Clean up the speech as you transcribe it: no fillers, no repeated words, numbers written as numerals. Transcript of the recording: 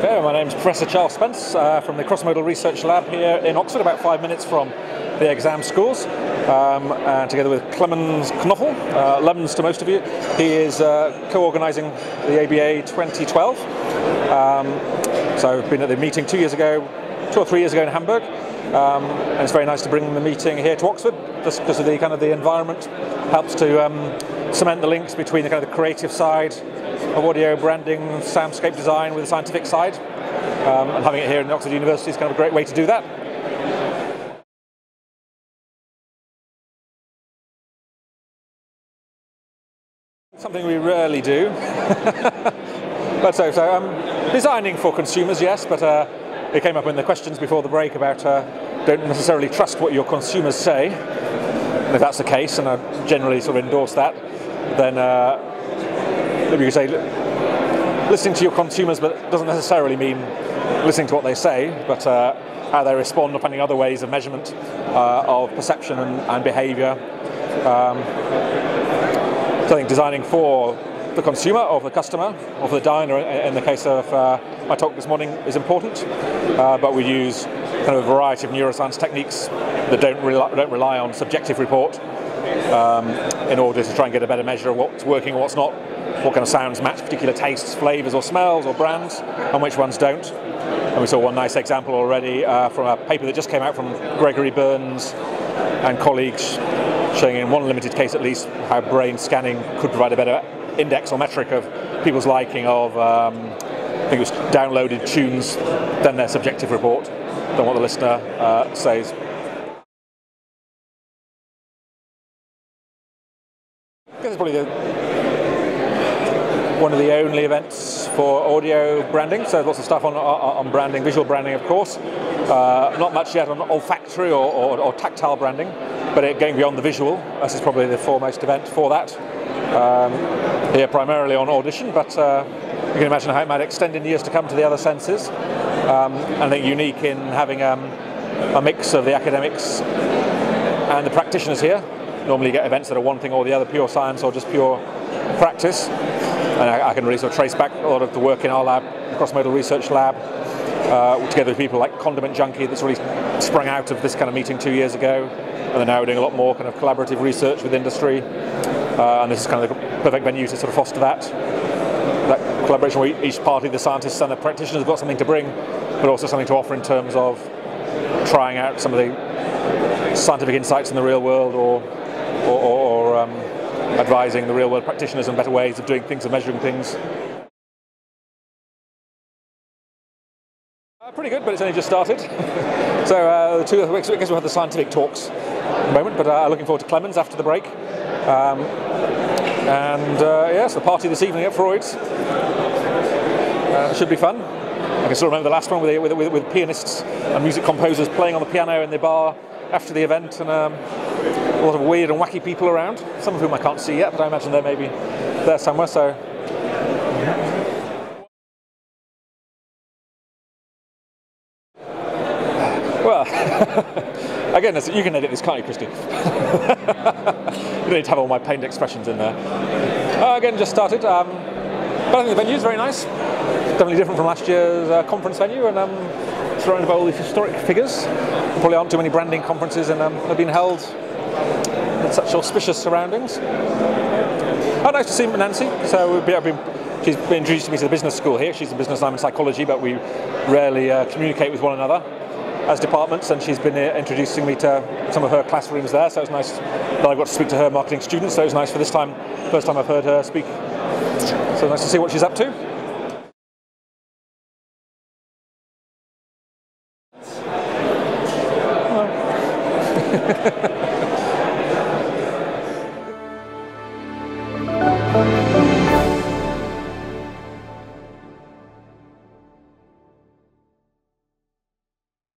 Yeah, my name's Professor Charles Spence from the Cross-Modal Research Lab here in Oxford, about 5 minutes from the exam schools, and together with Clemens Knoffel, Lemons to most of you. He is co-organising the ABA 2012. So I've been at the meeting 2 or 3 years ago in Hamburg, and it's very nice to bring the meeting here to Oxford, just because of the environment helps to cement the links between the creative side of audio branding, soundscape design with the scientific side, and having it here in Oxford University is a great way to do that. Something we rarely do. But so designing for consumers, yes, but it came up in the questions before the break about don't necessarily trust what your consumers say. And if that's the case, and I generally sort of endorse that, then maybe you could say listening to your consumers, but it doesn't necessarily mean listening to what they say, but how they respond, or finding other ways of measurement of perception and behaviour. So I think designing for the consumer, or the customer, or for the diner, in the case of my talk this morning, is important. But we use a variety of neuroscience techniques that don't rely on subjective report in order to try and get a better measure of what's working and what's not, what kind of sounds match particular tastes, flavours or smells or brands, and which ones don't. And we saw one nice example already from a paper that just came out from Gregory Burns and colleagues, showing in one limited case at least how brain scanning could provide a better index or metric of people's liking of, I think it was downloaded tunes, than their subjective report, than what the listener says. I guess it's probably one of the only events for audio branding, so lots of stuff on branding, visual branding of course. Not much yet on olfactory or tactile branding, but going beyond the visual, this is probably the foremost event for that. Here primarily on audition, but you can imagine how it might extend in years to come to the other senses. I think unique in having a mix of the academics and the practitioners here. Normally you get events that are one thing or the other, pure science or just pure practice. And I can really sort of trace back a lot of the work in our lab, the Cross-Modal Research Lab, together with people like Condiment Junkie, that's really sprung out of this kind of meeting 2 years ago, and they're now doing a lot more kind of collaborative research with industry, and this is kind of the perfect venue to sort of foster that collaboration where each party, the scientists and the practitioners, have got something to bring, but also something to offer in terms of trying out some of the scientific insights in the real world, or advising the real world practitioners on better ways of doing things and measuring things. Pretty good, but it's only just started. So the 2 other weeks, I guess we'll have the scientific talks at the moment, but looking forward to Clemens after the break. Yes, the party this evening at Freud's should be fun. I can still remember the last one with pianists and music composers playing on the piano in the bar after the event, and a lot of weird and wacky people around, some of whom I can't see yet, but I imagine they're maybe there somewhere. So. Well, again, you can edit this, can't you, Christy? You don't need to have all my pained expressions in there. Again, just started, but I think the venue's very nice. Definitely different from last year's conference venue, and surrounded by all these historic figures. There probably aren't too many branding conferences, and have been held in such auspicious surroundings. Oh, nice to see Nancy. So she's been introduced to me to the business school here. She's a business, I'm in psychology, but we rarely communicate with one another as departments, and she's been introducing me to some of her classrooms there, so it's nice that I've got to speak to her marketing students, so it's nice for this time, first time I've heard her speak. So nice to see what she's up to. Well.